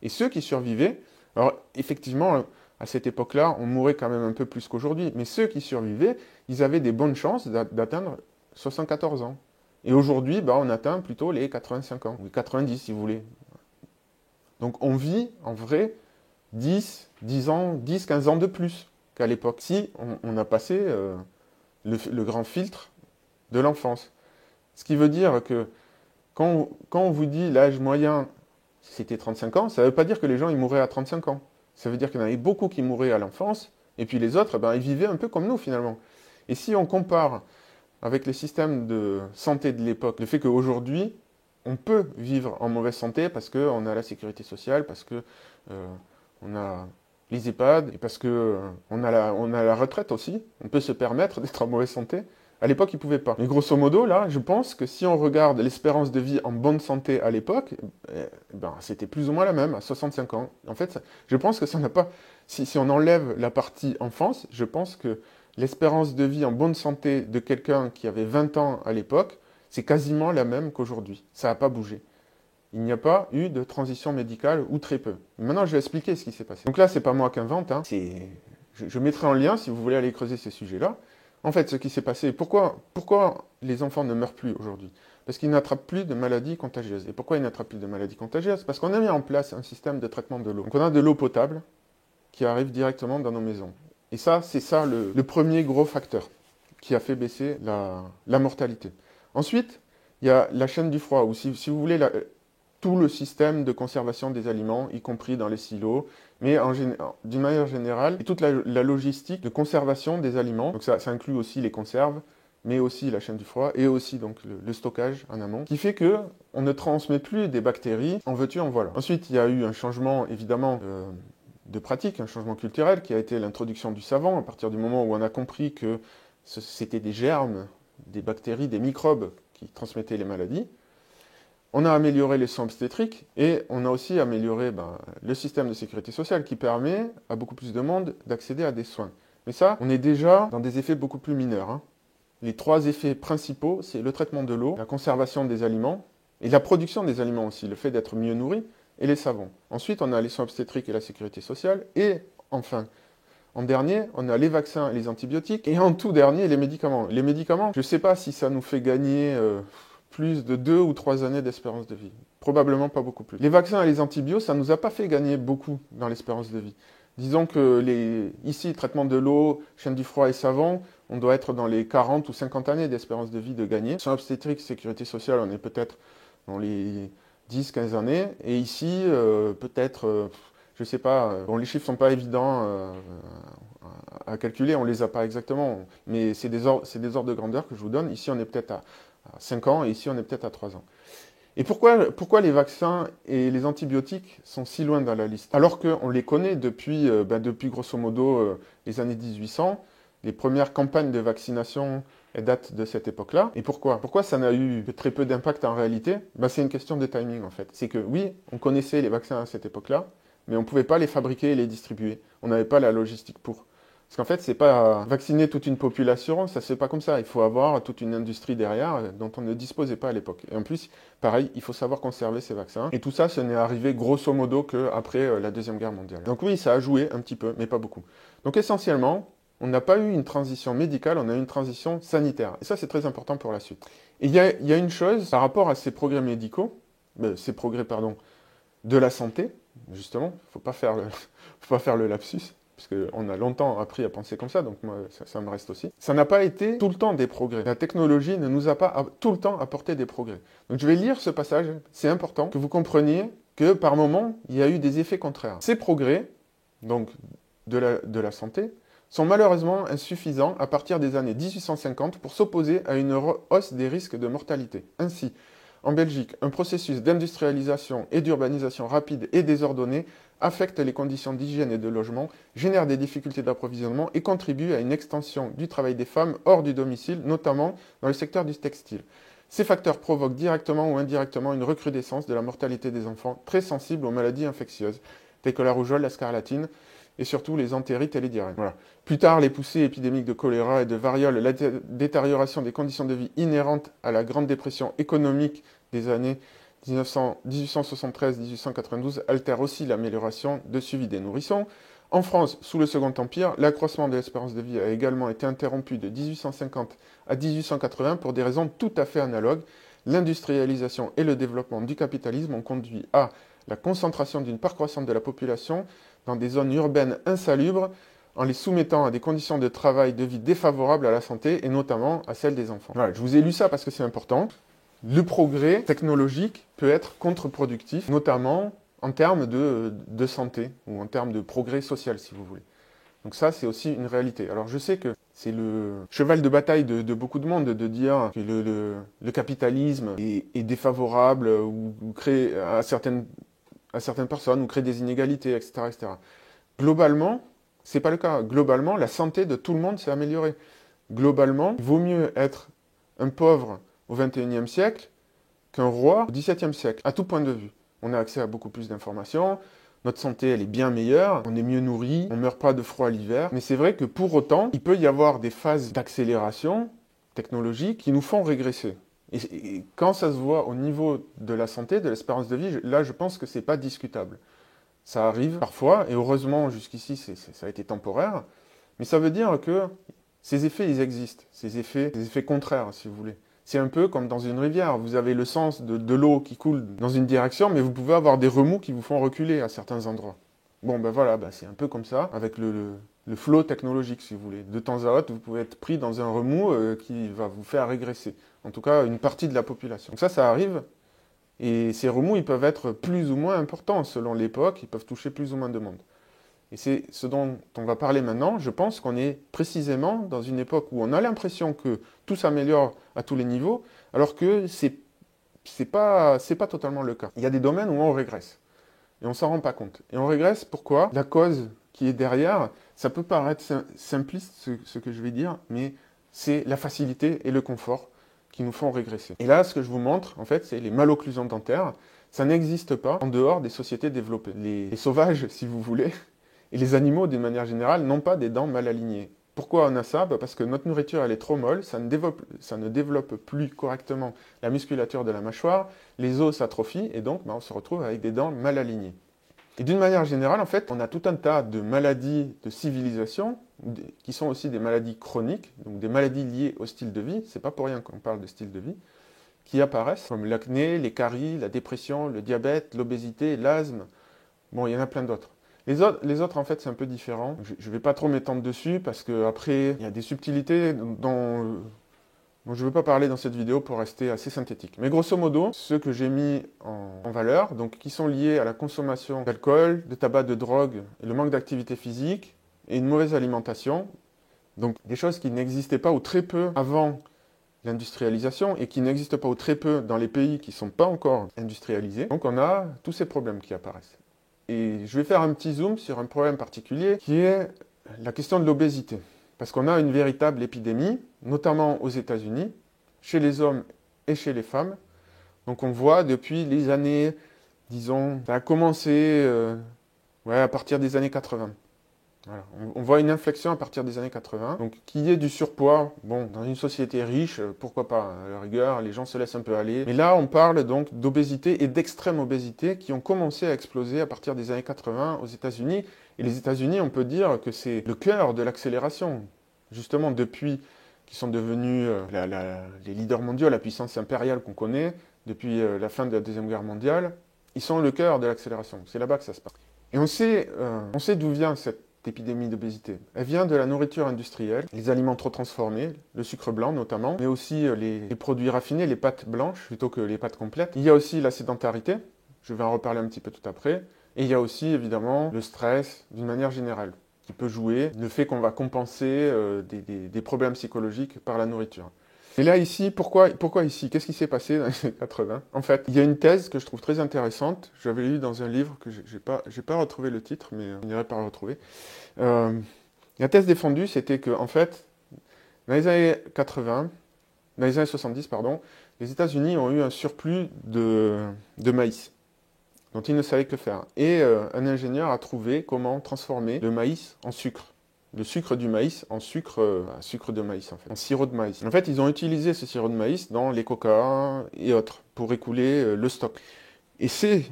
Et ceux qui survivaient, alors effectivement, à cette époque-là, on mourait quand même un peu plus qu'aujourd'hui, mais ceux qui survivaient, ils avaient des bonnes chances d'atteindre 74 ans. Et aujourd'hui, ben, on atteint plutôt les 85 ans, ou 90 si vous voulez. Donc on vit en vrai 10 ans, 10, 15 ans de plus qu'à l'époque, si on a passé le grand filtre de l'enfance. Ce qui veut dire que quand on vous dit l'âge moyen, c'était 35 ans, ça ne veut pas dire que les gens ils mouraient à 35 ans. Ça veut dire qu'il y en avait beaucoup qui mouraient à l'enfance, et puis les autres, ben, ils vivaient un peu comme nous finalement. Et si on compare avec les systèmes de santé de l'époque, le fait qu'aujourd'hui, on peut vivre en mauvaise santé parce qu'on a la sécurité sociale, parce qu'on a les EHPAD, et parce qu'on a la retraite aussi, on peut se permettre d'être en mauvaise santé. À l'époque, ils ne pouvaient pas. Mais grosso modo, là, je pense que si on regarde l'espérance de vie en bonne santé à l'époque, ben, c'était plus ou moins la même, à 65 ans. En fait, je pense que ça n'a pas... Si on enlève la partie enfance, je pense que l'espérance de vie en bonne santé de quelqu'un qui avait 20 ans à l'époque, c'est quasiment la même qu'aujourd'hui. Ça n'a pas bougé. Il n'y a pas eu de transition médicale, ou très peu. Maintenant, je vais expliquer ce qui s'est passé. Donc là, c'est pas moi qui invente, hein. Je mettrai en lien, si vous voulez aller creuser ces sujets-là. En fait, ce qui s'est passé, pourquoi les enfants ne meurent plus aujourd'hui? Parce qu'ils n'attrapent plus de maladies contagieuses. Et pourquoi ils n'attrapent plus de maladies contagieuses? Parce qu'on a mis en place un système de traitement de l'eau. Donc on a de l'eau potable qui arrive directement dans nos maisons. Et ça, c'est ça le premier gros facteur qui a fait baisser la mortalité. Ensuite, il y a la chaîne du froid, ou si vous voulez, tout le système de conservation des aliments, y compris dans les silos, mais d'une manière générale, et toute la logistique de conservation des aliments, donc ça inclut aussi les conserves, mais aussi la chaîne du froid, et aussi donc le stockage en amont, qui fait que on ne transmet plus des bactéries en veux-tu, en voilà. Ensuite, il y a eu un changement, évidemment, de pratique, un changement culturel, qui a été l'introduction du savon, à partir du moment où on a compris que c'était des germes, des bactéries, des microbes qui transmettaient les maladies. On a amélioré les soins obstétriques et on a aussi amélioré le système de sécurité sociale qui permet à beaucoup plus de monde d'accéder à des soins. Mais ça, on est déjà dans des effets beaucoup plus mineurs, hein. Les 3 effets principaux, c'est le traitement de l'eau, la conservation des aliments et la production des aliments aussi, le fait d'être mieux nourri et les savons. Ensuite, on a les soins obstétriques et la sécurité sociale et enfin, en dernier, on a les vaccins et les antibiotiques et en tout dernier, les médicaments. Les médicaments, je ne sais pas si ça nous fait gagner... plus de 2 ou 3 années d'espérance de vie. Probablement pas beaucoup plus. Les vaccins et les antibiotiques, ça ne nous a pas fait gagner beaucoup dans l'espérance de vie. Disons que ici, traitement de l'eau, chaîne du froid et savon, on doit être dans les 40 ou 50 années d'espérance de vie de gagner. Soins obstétriques, sécurité sociale, on est peut-être dans les 10-15 années. Et ici, peut-être, je ne sais pas, bon, les chiffres ne sont pas évidents à calculer, on ne les a pas exactement, mais c'est des ordres de grandeur que je vous donne. Ici, on est peut-être à 5 ans, et ici on est peut-être à 3 ans. Et pourquoi les vaccins et les antibiotiques sont si loin dans la liste? Alors qu'on les connaît depuis grosso modo les années 1800, les premières campagnes de vaccination elle date de cette époque-là. Et pourquoi? Pourquoi ça n'a eu que très peu d'impact en réalité? C'est une question de timing en fait. C'est que oui, on connaissait les vaccins à cette époque-là, mais on ne pouvait pas les fabriquer et les distribuer. On n'avait pas la logistique pour. Parce qu'en fait, c'est pas vacciner toute une population, ça se fait pas comme ça. Il faut avoir toute une industrie derrière dont on ne disposait pas à l'époque. Et en plus, pareil, il faut savoir conserver ces vaccins. Et tout ça, ce n'est arrivé grosso modo qu'après la Deuxième Guerre mondiale. Donc oui, ça a joué un petit peu, mais pas beaucoup. Donc essentiellement, on n'a pas eu une transition médicale, on a eu une transition sanitaire. Et ça, c'est très important pour la suite. Et il y a une chose par rapport à ces progrès médicaux, ces progrès, pardon, de la santé, justement, il ne faut pas faire le lapsus, parce qu'on a longtemps appris à penser comme ça, donc moi, ça me reste aussi. Ça n'a pas été tout le temps des progrès. La technologie ne nous a pas tout le temps apporté des progrès. Donc je vais lire ce passage, c'est important que vous compreniez que par moment, il y a eu des effets contraires. Ces progrès, donc de la santé, sont malheureusement insuffisants à partir des années 1850 pour s'opposer à une hausse des risques de mortalité. Ainsi, en Belgique, un processus d'industrialisation et d'urbanisation rapide et désordonné affecte les conditions d'hygiène et de logement, génère des difficultés d'approvisionnement et contribue à une extension du travail des femmes hors du domicile, notamment dans le secteur du textile. Ces facteurs provoquent directement ou indirectement une recrudescence de la mortalité des enfants très sensibles aux maladies infectieuses, telles que la rougeole, la scarlatine, et surtout les entérites et les diarrhées. Voilà. Plus tard, les poussées épidémiques de choléra et de variole, la détérioration des conditions de vie inhérentes à la Grande Dépression économique des années 1873-1892 altèrent aussi l'amélioration de suivi des nourrissons. En France, sous le Second Empire, l'accroissement de l'espérance de vie a également été interrompu de 1850 à 1880 pour des raisons tout à fait analogues. L'industrialisation et le développement du capitalisme ont conduit à la concentration d'une part croissante de la population dans des zones urbaines insalubres, en les soumettant à des conditions de travail, de vie défavorables à la santé, et notamment à celle des enfants. Voilà, je vous ai lu ça parce que c'est important. Le progrès technologique peut être contre-productif, notamment en termes de santé, ou en termes de progrès social, si vous voulez. Donc ça, c'est aussi une réalité. Alors je sais que c'est le cheval de bataille de beaucoup de monde de dire que le capitalisme est défavorable ou crée à certaines personnes ou crée des inégalités, etc., etc. Globalement, c'est pas le cas. Globalement, la santé de tout le monde s'est améliorée. Globalement, il vaut mieux être un pauvre au XXIe siècle qu'un roi au XVIIe siècle, à tout point de vue. On a accès à beaucoup plus d'informations, notre santé, elle est bien meilleure, on est mieux nourri, on ne meurt pas de froid l'hiver. Mais c'est vrai que pour autant, il peut y avoir des phases d'accélération technologique qui nous font régresser. Et quand ça se voit au niveau de la santé, de l'espérance de vie, là, je pense que c'est pas discutable. Ça arrive parfois, et heureusement, jusqu'ici, ça a été temporaire, mais ça veut dire que ces effets, ils existent. Ces effets contraires, si vous voulez. C'est un peu comme dans une rivière. Vous avez le sens de l'eau qui coule dans une direction, mais vous pouvez avoir des remous qui vous font reculer à certains endroits. Bon, ben voilà, c'est un peu comme ça, avec le flow technologique, si vous voulez. De temps à autre, vous pouvez être pris dans un remous qui va vous faire régresser. En tout cas, une partie de la population. Donc ça arrive. Et ces remous, ils peuvent être plus ou moins importants selon l'époque. Ils peuvent toucher plus ou moins de monde. Et c'est ce dont on va parler maintenant. Je pense qu'on est précisément dans une époque où on a l'impression que tout s'améliore à tous les niveaux, alors que c'est pas totalement le cas. Il y a des domaines où on régresse. Et on ne s'en rend pas compte. Et on régresse, pourquoi? La cause qui est derrière, ça peut paraître simpliste ce que je vais dire, mais c'est la facilité et le confort qui nous font régresser. Et là, ce que je vous montre, en fait, c'est les malocclusions dentaires. Ça n'existe pas en dehors des sociétés développées. Les sauvages, si vous voulez, et les animaux, d'une manière générale, n'ont pas des dents mal alignées. Pourquoi on a ça? Parce que notre nourriture, elle est trop molle, ça ne développe plus correctement la musculature de la mâchoire, les os s'atrophient, et donc on se retrouve avec des dents mal alignées. Et d'une manière générale, en fait, on a tout un tas de maladies de civilisation, qui sont aussi des maladies chroniques, donc des maladies liées au style de vie, c'est pas pour rien qu'on parle de style de vie, qui apparaissent, comme l'acné, les caries, la dépression, le diabète, l'obésité, l'asthme, bon, il y en a plein d'autres. Les autres, en fait, c'est un peu différent. Je ne vais pas trop m'étendre dessus, parce qu'après, il y a des subtilités dont je ne veux pas parler dans cette vidéo pour rester assez synthétique. Mais grosso modo, ceux que j'ai mis en valeur, donc qui sont liés à la consommation d'alcool, de tabac, de drogue, et le manque d'activité physique, et une mauvaise alimentation, donc des choses qui n'existaient pas ou très peu avant l'industrialisation, et qui n'existent pas ou très peu dans les pays qui ne sont pas encore industrialisés. Donc on a tous ces problèmes qui apparaissent. Et je vais faire un petit zoom sur un problème particulier, qui est la question de l'obésité. Parce qu'on a une véritable épidémie, notamment aux États-Unis, chez les hommes et chez les femmes. Donc on voit depuis les années, disons, ça a commencé à partir des années 80. Voilà. On voit une inflexion à partir des années 80. Donc qu'il y ait du surpoids, bon, dans une société riche, pourquoi pas, à la rigueur, les gens se laissent un peu aller. Mais là, on parle donc d'obésité et d'extrême obésité qui ont commencé à exploser à partir des années 80 aux États-Unis. Et les États-Unis, on peut dire que c'est le cœur de l'accélération. Justement, depuis qu'ils sont devenus les leaders mondiaux, la puissance impériale qu'on connaît, depuis la fin de la Deuxième Guerre mondiale, ils sont le cœur de l'accélération. C'est là-bas que ça se passe. Et on sait d'où vient cette épidémie d'obésité. Elle vient de la nourriture industrielle, les aliments trop transformés, le sucre blanc notamment, mais aussi les produits raffinés, les pâtes blanches plutôt que les pâtes complètes. Il y a aussi la sédentarité, je vais en reparler un petit peu tout après, et il y a aussi évidemment le stress d'une manière générale, qui peut jouer, le fait qu'on va compenser des problèmes psychologiques par la nourriture. Et là, ici, pourquoi ici? Qu'est-ce qui s'est passé dans les années 80? En fait, il y a une thèse que je trouve très intéressante. J'avais lu dans un livre que j'ai pas retrouvé le titre, mais on irait pas le retrouver. La thèse défendue, c'était que, en fait, dans les années 80, dans les années 70, pardon, les États-Unis ont eu un surplus de maïs, dont ils ne savaient que faire. Et un ingénieur a trouvé comment transformer le maïs en sucre. Le sucre du maïs en sucre de maïs, en fait, en sirop de maïs. En fait, ils ont utilisé ce sirop de maïs dans les coca et autres pour écouler le stock. Et c'est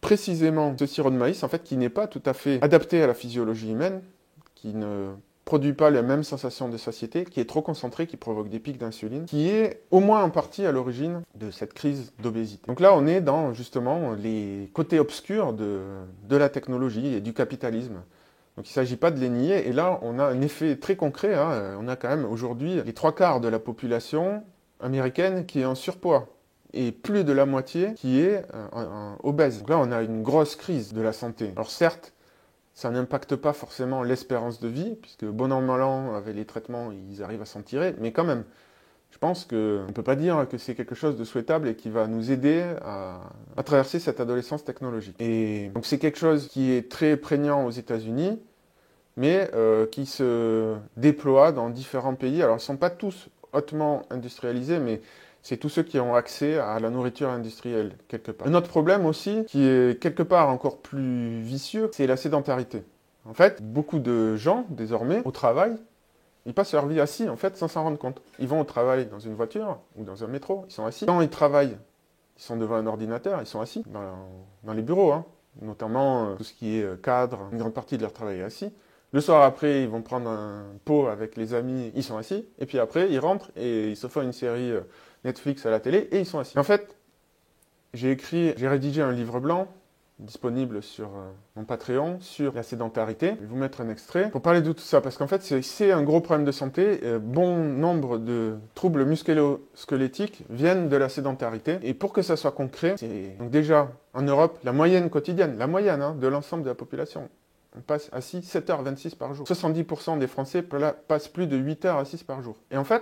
précisément ce sirop de maïs, en fait, qui n'est pas tout à fait adapté à la physiologie humaine, qui ne produit pas les mêmes sensations de satiété, qui est trop concentré, qui provoque des pics d'insuline, qui est au moins en partie à l'origine de cette crise d'obésité. Donc là, on est dans justement les côtés obscurs de la technologie et du capitalisme. Donc il ne s'agit pas de les nier, et là on a un effet très concret, hein. On a quand même aujourd'hui les 3/4 de la population américaine qui est en surpoids, et plus de la moitié qui est obèse. Donc là on a une grosse crise de la santé. Alors certes, ça n'impacte pas forcément l'espérance de vie, puisque bon an mal an, avec les traitements, ils arrivent à s'en tirer, mais quand même, je pense qu'on ne peut pas dire que c'est quelque chose de souhaitable et qui va nous aider à traverser cette adolescence technologique. Et donc c'est quelque chose qui est très prégnant aux États-Unis, mais qui se déploie dans différents pays. Alors ils ne sont pas tous hautement industrialisés, mais c'est tous ceux qui ont accès à la nourriture industrielle, quelque part. Un autre problème aussi, qui est quelque part encore plus vicieux, c'est la sédentarité. En fait, beaucoup de gens, désormais, au travail, ils passent leur vie assis, en fait, sans s'en rendre compte. Ils vont au travail dans une voiture ou dans un métro, ils sont assis. Quand ils travaillent, ils sont devant un ordinateur, ils sont assis dans les bureaux, hein. Notamment tout ce qui est cadre, une grande partie de leur travail est assis. Le soir après, ils vont prendre un pot avec les amis, ils sont assis. Et puis après, ils rentrent et ils se font une série Netflix à la télé et ils sont assis. En fait, j'ai rédigé un livre blanc disponible sur mon Patreon, sur la sédentarité. Je vais vous mettre un extrait pour parler de tout ça, parce qu'en fait, c'est un gros problème de santé. Bon nombre de troubles musculo-squelettiques viennent de la sédentarité. Et pour que ça soit concret, donc déjà, en Europe, la moyenne quotidienne, de l'ensemble de la population, on passe assis 7h26 par jour. 70% des Français passent plus de 8h assis par jour. Et en fait,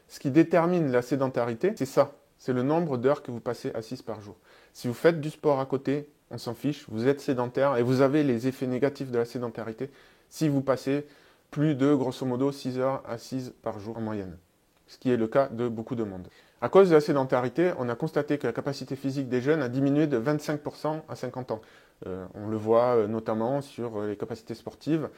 ce qui détermine la sédentarité, c'est ça. C'est le nombre d'heures que vous passez assis par jour. Si vous faites du sport à côté, on s'en fiche, vous êtes sédentaire et vous avez les effets négatifs de la sédentarité si vous passez plus de, grosso modo, 6 heures assises par jour en moyenne. Ce qui est le cas de beaucoup de monde. À cause de la sédentarité, on a constaté que la capacité physique des jeunes a diminué de 25% à 50 ans. On le voit notamment sur les capacités sportives,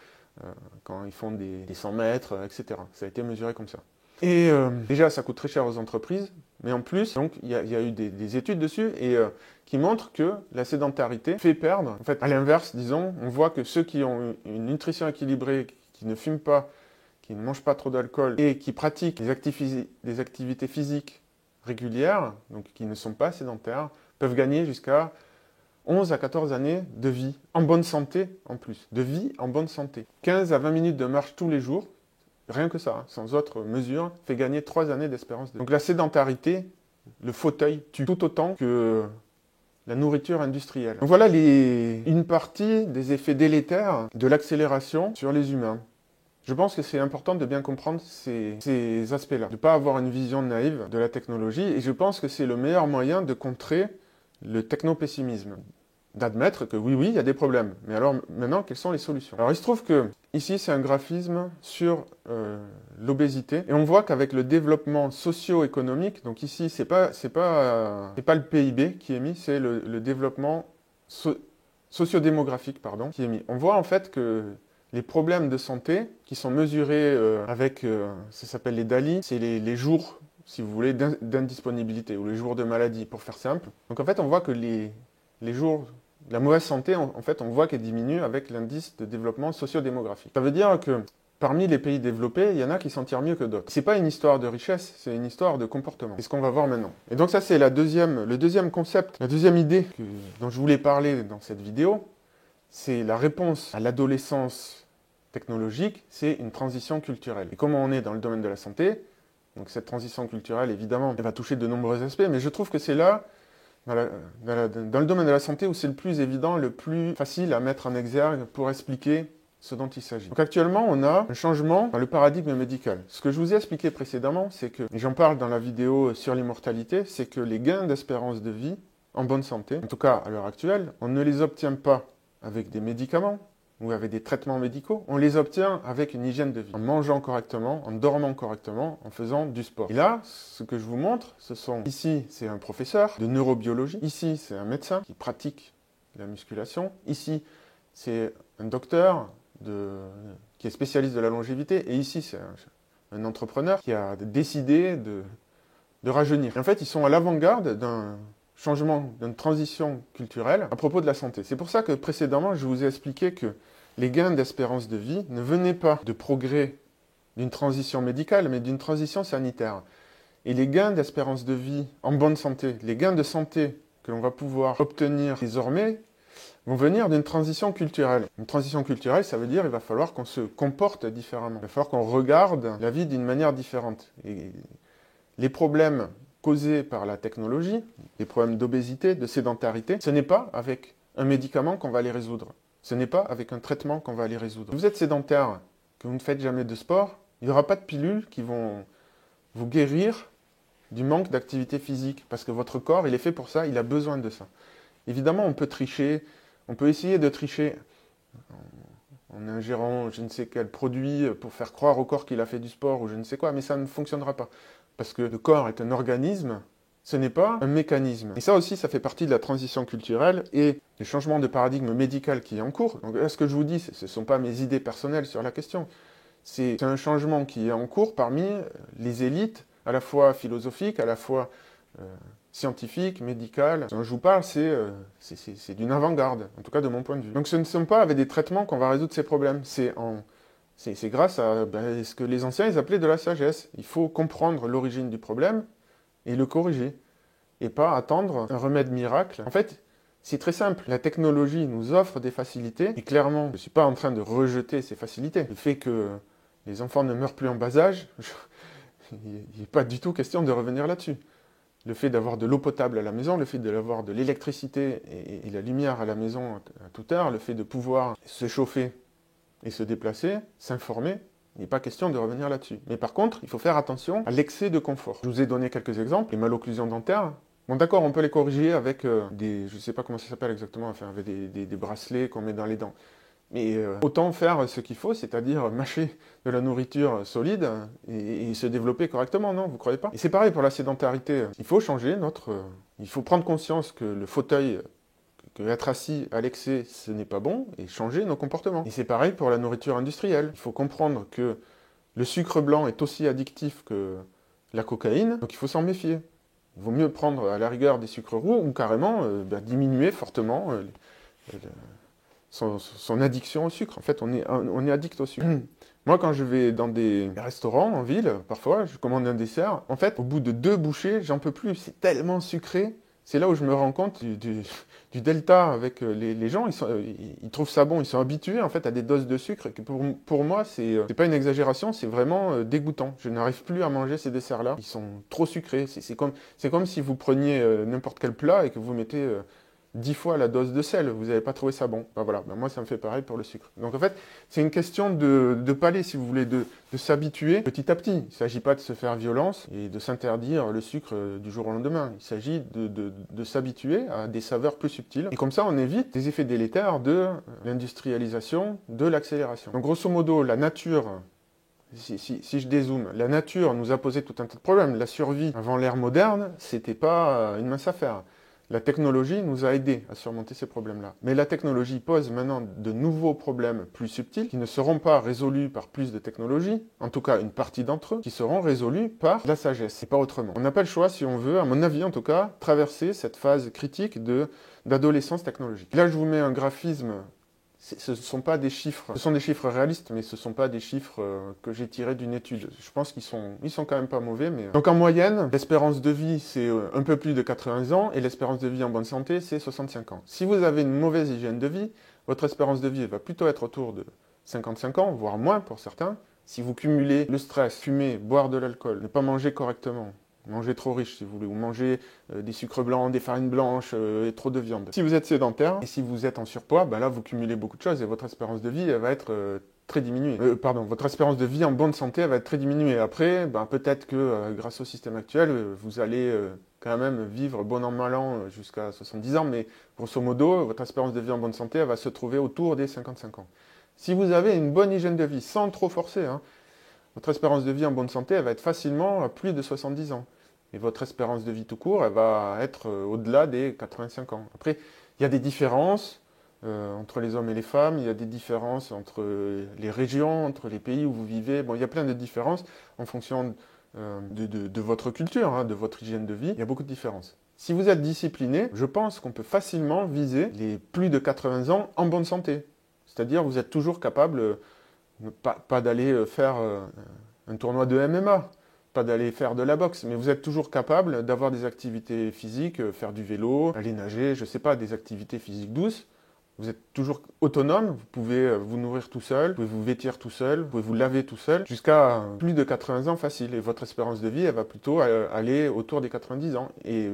quand ils font des 100 mètres, etc. Ça a été mesuré comme ça. Et déjà, ça coûte très cher aux entreprises, mais en plus, donc il y a eu des études dessus et qui montrent que la sédentarité fait perdre. En fait, à l'inverse, disons, on voit que ceux qui ont une nutrition équilibrée, qui ne fument pas, qui ne mangent pas trop d'alcool et qui pratiquent des activités physiques régulières, donc qui ne sont pas sédentaires, peuvent gagner jusqu'à 11 à 14 années de vie, en bonne santé en plus, de vie en bonne santé. 15 à 20 minutes de marche tous les jours, rien que ça, sans autre mesure, fait gagner 3 années d'espérance de vie. Donc la sédentarité, le fauteuil tue tout autant que la nourriture industrielle. Donc voilà une partie des effets délétères de l'accélération sur les humains. Je pense que c'est important de bien comprendre ces aspects-là, de ne pas avoir une vision naïve de la technologie, et je pense que c'est le meilleur moyen de contrer le technopessimisme. d'admettre que oui, il y a des problèmes. Mais alors maintenant, quelles sont les solutions? Alors il se trouve que ici, c'est un graphisme sur l'obésité. Et on voit qu'avec le développement socio-économique, donc ici, c'est pas le PIB qui est mis, c'est le développement sociodémographique, pardon, qui est mis. On voit en fait que les problèmes de santé qui sont mesurés ça s'appelle les DALI, c'est les jours, si vous voulez, d'indisponibilité, ou les jours de maladie, pour faire simple. Donc en fait, on voit que les jours, la mauvaise santé, en fait, on voit qu'elle diminue avec l'indice de développement socio-démographique. Ça veut dire que parmi les pays développés, il y en a qui s'en tirent mieux que d'autres. C'est pas une histoire de richesse, c'est une histoire de comportement. C'est ce qu'on va voir maintenant. Et donc ça, c'est le deuxième concept, la deuxième idée dont je voulais parler dans cette vidéo. C'est la réponse à l'adolescence technologique, c'est une transition culturelle. Et comme on est dans le domaine de la santé, donc cette transition culturelle, évidemment, elle va toucher de nombreux aspects, mais je trouve que c'est là, dans le domaine de la santé, où c'est le plus évident, le plus facile à mettre en exergue pour expliquer ce dont il s'agit. Donc actuellement, on a un changement dans le paradigme médical. Ce que je vous ai expliqué précédemment, c'est que, et j'en parle dans la vidéo sur l'immortalité, c'est que les gains d'espérance de vie en bonne santé, en tout cas à l'heure actuelle, on ne les obtient pas avec des médicaments ou avec des traitements médicaux, on les obtient avec une hygiène de vie, en mangeant correctement, en dormant correctement, en faisant du sport. Et là, ce que je vous montre, ici, c'est un professeur de neurobiologie, ici, c'est un médecin qui pratique la musculation, ici, c'est un docteur qui est spécialiste de la longévité, et ici, c'est un entrepreneur qui a décidé de rajeunir. Et en fait, ils sont à l'avant-garde d'un changement, d'une transition culturelle à propos de la santé. C'est pour ça que précédemment, je vous ai expliqué que les gains d'espérance de vie ne venaient pas de progrès d'une transition médicale, mais d'une transition sanitaire. Et les gains d'espérance de vie en bonne santé, les gains de santé que l'on va pouvoir obtenir désormais, vont venir d'une transition culturelle. Une transition culturelle, ça veut dire qu'il va falloir qu'on se comporte différemment. Il va falloir qu'on regarde la vie d'une manière différente. Et les problèmes causés par la technologie, les problèmes d'obésité, de sédentarité, ce n'est pas avec un médicament qu'on va les résoudre. Ce n'est pas avec un traitement qu'on va les résoudre. Si vous êtes sédentaire, que vous ne faites jamais de sport, il n'y aura pas de pilules qui vont vous guérir du manque d'activité physique, parce que votre corps, il est fait pour ça, il a besoin de ça. Évidemment, on peut tricher, on peut essayer de tricher en ingérant je ne sais quel produit pour faire croire au corps qu'il a fait du sport ou je ne sais quoi, mais ça ne fonctionnera pas. Parce que le corps est un organisme, ce n'est pas un mécanisme. Et ça aussi, ça fait partie de la transition culturelle et du changement de paradigme médical qui est en cours. Donc là, ce que je vous dis, ce ne sont pas mes idées personnelles sur la question. C'est un changement qui est en cours parmi les élites, à la fois philosophiques, à la fois scientifiques, médicales. Ce dont je vous parle, c'est d'une avant-garde, en tout cas de mon point de vue. Donc ce ne sont pas avec des traitements qu'on va résoudre ces problèmes. C'est grâce à ce que les anciens ils appelaient de la sagesse. Il faut comprendre l'origine du problème et le corriger. Et pas attendre un remède miracle. En fait, c'est très simple. La technologie nous offre des facilités. Et clairement, je ne suis pas en train de rejeter ces facilités. Le fait que les enfants ne meurent plus en bas âge, il n'est pas du tout question de revenir là-dessus. Le fait d'avoir de l'eau potable à la maison, le fait d'avoir de l'électricité et la lumière à la maison à toute heure, le fait de pouvoir se chauffer et se déplacer, s'informer, il n'est pas question de revenir là-dessus. Mais par contre, il faut faire attention à l'excès de confort. Je vous ai donné quelques exemples. Les malocclusions dentaires, bon d'accord, on peut les corriger avec je ne sais pas comment ça s'appelle exactement, enfin, avec des bracelets qu'on met dans les dents. Mais autant faire ce qu'il faut, c'est-à-dire mâcher de la nourriture solide et se développer correctement, non? Vous croyez pas? Et c'est pareil pour la sédentarité. Il faut changer il faut prendre conscience que le fauteuil, que être assis à l'excès, ce n'est pas bon, et changer nos comportements. Et c'est pareil pour la nourriture industrielle. Il faut comprendre que le sucre blanc est aussi addictif que la cocaïne, donc il faut s'en méfier. Il vaut mieux prendre à la rigueur des sucres roux ou carrément diminuer fortement son addiction au sucre. En fait, on est addict au sucre. Moi, quand je vais dans des restaurants en ville, parfois, je commande un dessert. En fait, au bout de 2 bouchées, j'en peux plus. C'est tellement sucré. C'est là où je me rends compte du delta avec les gens. Ils trouvent ça bon. Ils sont habitués, en fait, à des doses de sucre. Que pour moi, c'est pas une exagération. C'est vraiment dégoûtant. Je n'arrive plus à manger ces desserts-là. Ils sont trop sucrés. C'est comme si vous preniez n'importe quel plat et que vous mettez 10 fois la dose de sel, vous n'avez pas trouvé ça bon. Ben voilà, ben moi ça me fait pareil pour le sucre. Donc en fait, c'est une question de palais, si vous voulez, de s'habituer petit à petit. Il ne s'agit pas de se faire violence et de s'interdire le sucre du jour au lendemain. Il s'agit de s'habituer à des saveurs plus subtiles. Et comme ça, on évite des effets délétères de l'industrialisation, de l'accélération. Donc grosso modo, la nature... Si je dézoome, la nature nous a posé tout un tas de problèmes. La survie avant l'ère moderne, c'était pas une mince affaire. La technologie nous a aidés à surmonter ces problèmes-là. Mais la technologie pose maintenant de nouveaux problèmes plus subtils qui ne seront pas résolus par plus de technologie, en tout cas une partie d'entre eux, qui seront résolus par la sagesse, et pas autrement. On n'a pas le choix, si on veut, à mon avis en tout cas, traverser cette phase critique d'adolescence technologique. Là, je vous mets un graphisme. Ce ne sont pas des chiffres, ce sont des chiffres réalistes, mais ce ne sont pas des chiffres que j'ai tirés d'une étude. Je pense qu'ils sont quand même pas mauvais. Mais... Donc en moyenne, l'espérance de vie, c'est un peu plus de 80 ans, et l'espérance de vie en bonne santé, c'est 65 ans. Si vous avez une mauvaise hygiène de vie, votre espérance de vie va plutôt être autour de 55 ans, voire moins pour certains. Si vous cumulez le stress, fumer, boire de l'alcool, ne pas manger correctement, manger trop riche si vous voulez, ou manger des sucres blancs, des farines blanches et trop de viande. Si vous êtes sédentaire et si vous êtes en surpoids, ben là vous cumulez beaucoup de choses et votre espérance de vie elle va être très diminuée. Votre espérance de vie en bonne santé elle va être très diminuée. Après, ben, peut-être que grâce au système actuel, vous allez quand même vivre bon an mal an jusqu'à 70 ans, mais grosso modo, votre espérance de vie en bonne santé elle va se trouver autour des 55 ans. Si vous avez une bonne hygiène de vie, sans trop forcer, votre espérance de vie en bonne santé elle va être facilement à plus de 70 ans. Et votre espérance de vie tout court, elle va être au-delà des 85 ans. Après, il y a des différences entre les hommes et les femmes, il y a des différences entre les régions, entre les pays où vous vivez. Bon, il y a plein de différences en fonction de votre culture, de votre hygiène de vie. Il y a beaucoup de différences. Si vous êtes discipliné, je pense qu'on peut facilement viser les plus de 80 ans en bonne santé. C'est-à-dire, vous êtes toujours capable, pas d'aller faire un tournoi de MMA, pas d'aller faire de la boxe, mais vous êtes toujours capable d'avoir des activités physiques, faire du vélo, aller nager, je ne sais pas, des activités physiques douces. Vous êtes toujours autonome, vous pouvez vous nourrir tout seul, vous pouvez vous vêtir tout seul, vous pouvez vous laver tout seul, jusqu'à plus de 80 ans facile. Et votre espérance de vie, elle va plutôt aller autour des 90 ans. Et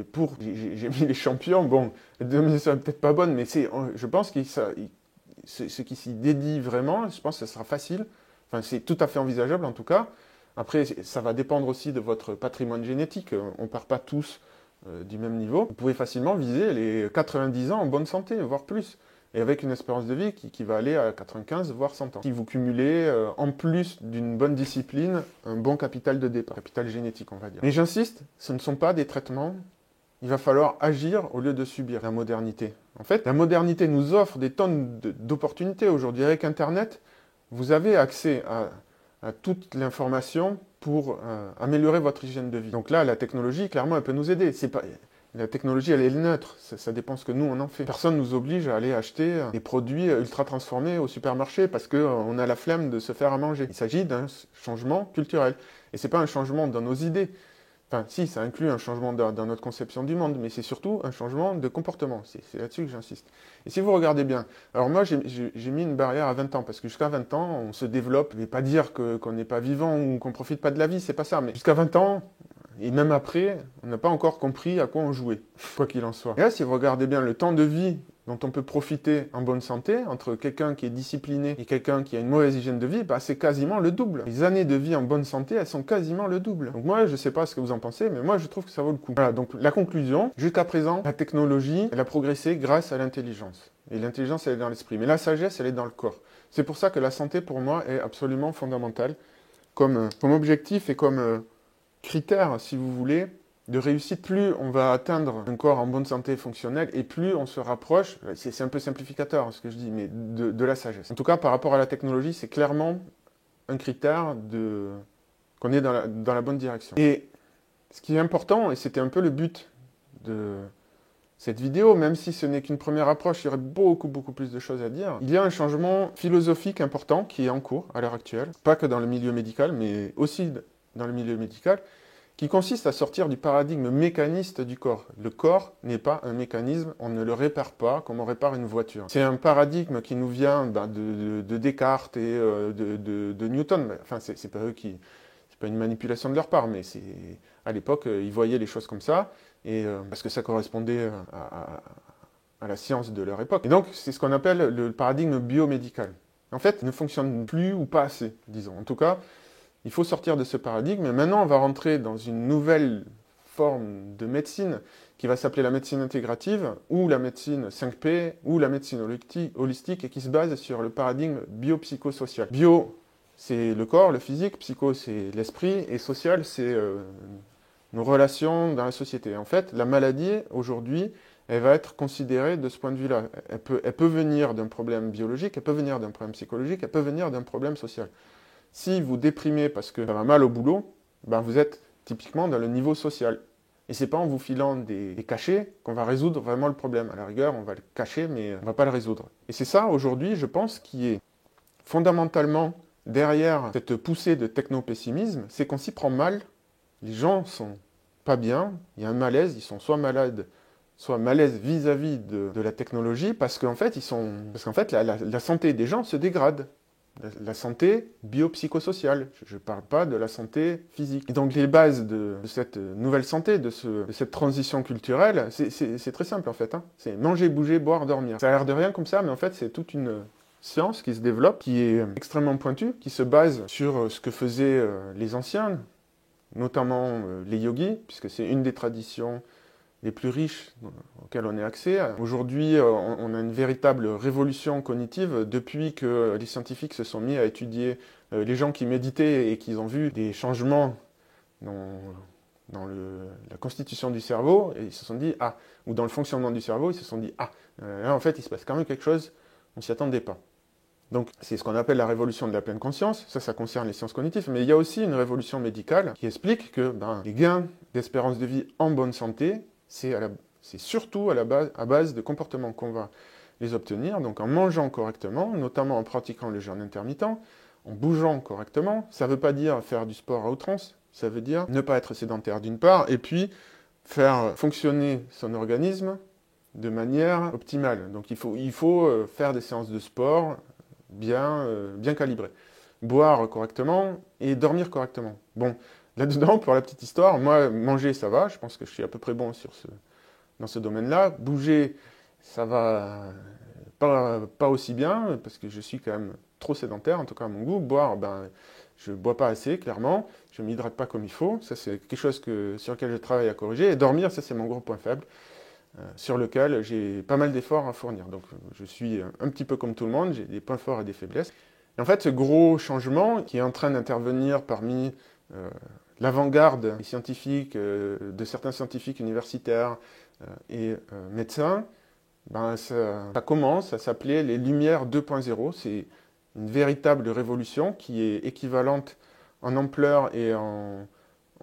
j'ai mis les champions, bon, la dénomination n'est peut-être pas bonne, mais je pense que ce qui s'y dédie vraiment, je pense que ça sera facile. Enfin, c'est tout à fait envisageable en tout cas. Après, ça va dépendre aussi de votre patrimoine génétique. On ne part pas tous du même niveau. Vous pouvez facilement viser les 90 ans en bonne santé, voire plus. Et avec une espérance de vie qui va aller à 95, voire 100 ans. Si vous cumulez, en plus d'une bonne discipline, un bon capital de départ, capital génétique, on va dire. Mais j'insiste, ce ne sont pas des traitements. Il va falloir agir au lieu de subir la modernité. En fait, la modernité nous offre des tonnes d'opportunités aujourd'hui. Avec Internet, vous avez accès à toute l'information pour améliorer votre hygiène de vie. Donc là, la technologie, clairement, elle peut nous aider. La technologie, elle est neutre, ça dépend ce que nous, on en fait. Personne ne nous oblige à aller acheter des produits ultra transformés au supermarché parce qu'on a la flemme de se faire à manger. Il s'agit d'un changement culturel. Et ce n'est pas un changement dans nos idées. Enfin, si, ça inclut un changement dans notre conception du monde, mais c'est surtout un changement de comportement. C'est là-dessus que j'insiste. Et si vous regardez bien, alors moi, j'ai mis une barrière à 20 ans, parce que jusqu'à 20 ans, on se développe. Je ne vais pas dire qu'on n'est pas vivant ou qu'on ne profite pas de la vie, c'est pas ça. Mais jusqu'à 20 ans, et même après, on n'a pas encore compris à quoi on jouait, quoi qu'il en soit. Et là, si vous regardez bien le temps de vie dont on peut profiter en bonne santé, entre quelqu'un qui est discipliné et quelqu'un qui a une mauvaise hygiène de vie, bah, c'est quasiment le double. Les années de vie en bonne santé, elles sont quasiment le double. Donc moi, je ne sais pas ce que vous en pensez, mais moi, je trouve que ça vaut le coup. Voilà, donc la conclusion, jusqu'à présent, la technologie, elle a progressé grâce à l'intelligence. Et l'intelligence, elle est dans l'esprit. Mais la sagesse, elle est dans le corps. C'est pour ça que la santé, pour moi, est absolument fondamentale comme objectif et comme critère, si vous voulez, de réussite. Plus on va atteindre un corps en bonne santé fonctionnelle et plus on se rapproche, c'est un peu simplificateur ce que je dis, mais de la sagesse. En tout cas, par rapport à la technologie, c'est clairement un critère qu'on est dans la bonne direction. Et ce qui est important, et c'était un peu le but de cette vidéo, même si ce n'est qu'une première approche, il y aurait beaucoup plus de choses à dire. Il y a un changement philosophique important qui est en cours à l'heure actuelle, pas que dans le milieu médical, mais aussi dans le milieu médical, qui consiste à sortir du paradigme mécaniste du corps. Le corps n'est pas un mécanisme, on ne le répare pas comme on répare une voiture. C'est un paradigme qui nous vient de Descartes et de Newton. Enfin, c'est pas eux qui... C'est pas une manipulation de leur part, mais à l'époque, ils voyaient les choses comme ça, et parce que ça correspondait à la science de leur époque. Et donc, c'est ce qu'on appelle le paradigme biomédical. En fait, il ne fonctionne plus ou pas assez, disons. En tout cas, il faut sortir de ce paradigme. Et maintenant, on va rentrer dans une nouvelle forme de médecine qui va s'appeler la médecine intégrative, ou la médecine 5P, ou la médecine holistique, et qui se base sur le paradigme biopsychosocial. Bio, c'est le corps, le physique, psycho, c'est l'esprit, et social, c'est nos relations dans la société. En fait, la maladie, aujourd'hui, elle va être considérée de ce point de vue-là. Elle peut venir d'un problème biologique, elle peut venir d'un problème psychologique, elle peut venir d'un problème social. Si vous déprimez parce que ça va mal au boulot, ben vous êtes typiquement dans le niveau social. Et c'est pas en vous filant des cachets qu'on va résoudre vraiment le problème. À la rigueur, on va le cacher, mais on ne va pas le résoudre. Et c'est ça, aujourd'hui, je pense, qui est fondamentalement derrière cette poussée de techno-pessimisme, c'est qu'on s'y prend mal. Les gens sont pas bien, il y a un malaise, ils sont soit malades, soit malaise vis-à-vis de la technologie, parce qu'en fait, la santé des gens se dégrade. La santé biopsychosociale, je ne parle pas de la santé physique. Et donc les bases de cette nouvelle santé, de cette transition culturelle, c'est très simple en fait. Hein. C'est manger, bouger, boire, dormir. Ça a l'air de rien comme ça, mais en fait c'est toute une science qui se développe, qui est extrêmement pointue, qui se base sur ce que faisaient les anciens, notamment les yogis, puisque c'est une des traditions les plus riches auxquelles on a accès. Aujourd'hui, on a une véritable révolution cognitive depuis que les scientifiques se sont mis à étudier les gens qui méditaient et qui ont vu des changements dans la constitution du cerveau, et ils se sont dit, ah, ou dans le fonctionnement du cerveau, ils se sont dit, ah, là en fait il se passe quand même quelque chose, on ne s'y attendait pas. Donc c'est ce qu'on appelle la révolution de la pleine conscience, ça concerne les sciences cognitives, mais il y a aussi une révolution médicale qui explique que les gains d'espérance de vie en bonne santé, c'est surtout à base de comportements qu'on va les obtenir, donc en mangeant correctement, notamment en pratiquant le jeûne intermittent, en bougeant correctement. Ça ne veut pas dire faire du sport à outrance, ça veut dire ne pas être sédentaire d'une part, et puis faire fonctionner son organisme de manière optimale. Donc il faut faire des séances de sport bien calibrées. Boire correctement et dormir correctement. Bon, là-dedans, pour la petite histoire, moi, manger, ça va. Je pense que je suis à peu près bon dans ce domaine-là. Bouger, ça va pas aussi bien, parce que je suis quand même trop sédentaire, en tout cas à mon goût. Boire, je ne bois pas assez, clairement. Je ne m'hydrate pas comme il faut. Ça, c'est quelque chose sur lequel je travaille à corriger. Et dormir, ça, c'est mon gros point faible, sur lequel j'ai pas mal d'efforts à fournir. Donc, je suis un petit peu comme tout le monde. J'ai des points forts et des faiblesses. Et en fait, ce gros changement qui est en train d'intervenir parmi l'avant-garde des scientifiques, de certains scientifiques universitaires et médecins, ça commence à s'appeler les Lumières 2.0. C'est une véritable révolution qui est équivalente en ampleur et en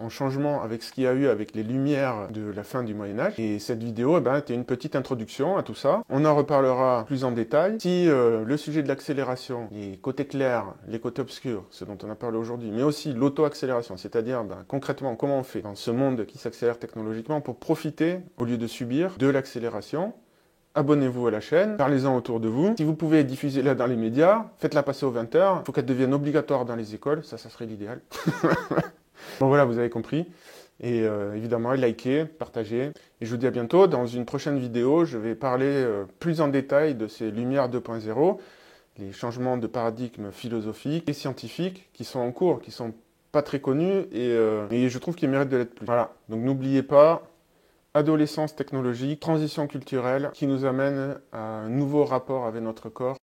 changement avec ce qu'il y a eu avec les Lumières de la fin du Moyen-Âge. Et cette vidéo était une petite introduction à tout ça. On en reparlera plus en détail. Si le sujet de l'accélération, les côtés clairs, les côtés obscurs, ce dont on a parlé aujourd'hui, mais aussi l'auto-accélération, c'est-à-dire concrètement comment on fait dans ce monde qui s'accélère technologiquement pour profiter, au lieu de subir, de l'accélération. Abonnez-vous à la chaîne, parlez-en autour de vous. Si vous pouvez diffuser-la dans les médias, faites-la passer aux 20h. Il faut qu'elle devienne obligatoire dans les écoles, ça serait l'idéal. Bon voilà, vous avez compris. Et évidemment, likez, partagez. Et je vous dis à bientôt. Dans une prochaine vidéo, je vais parler plus en détail de ces Lumières 2.0, les changements de paradigme philosophiques et scientifiques qui sont en cours, qui sont pas très connus et je trouve qu'ils méritent de l'être plus. Voilà, donc n'oubliez pas, adolescence technologique, transition culturelle qui nous amène à un nouveau rapport avec notre corps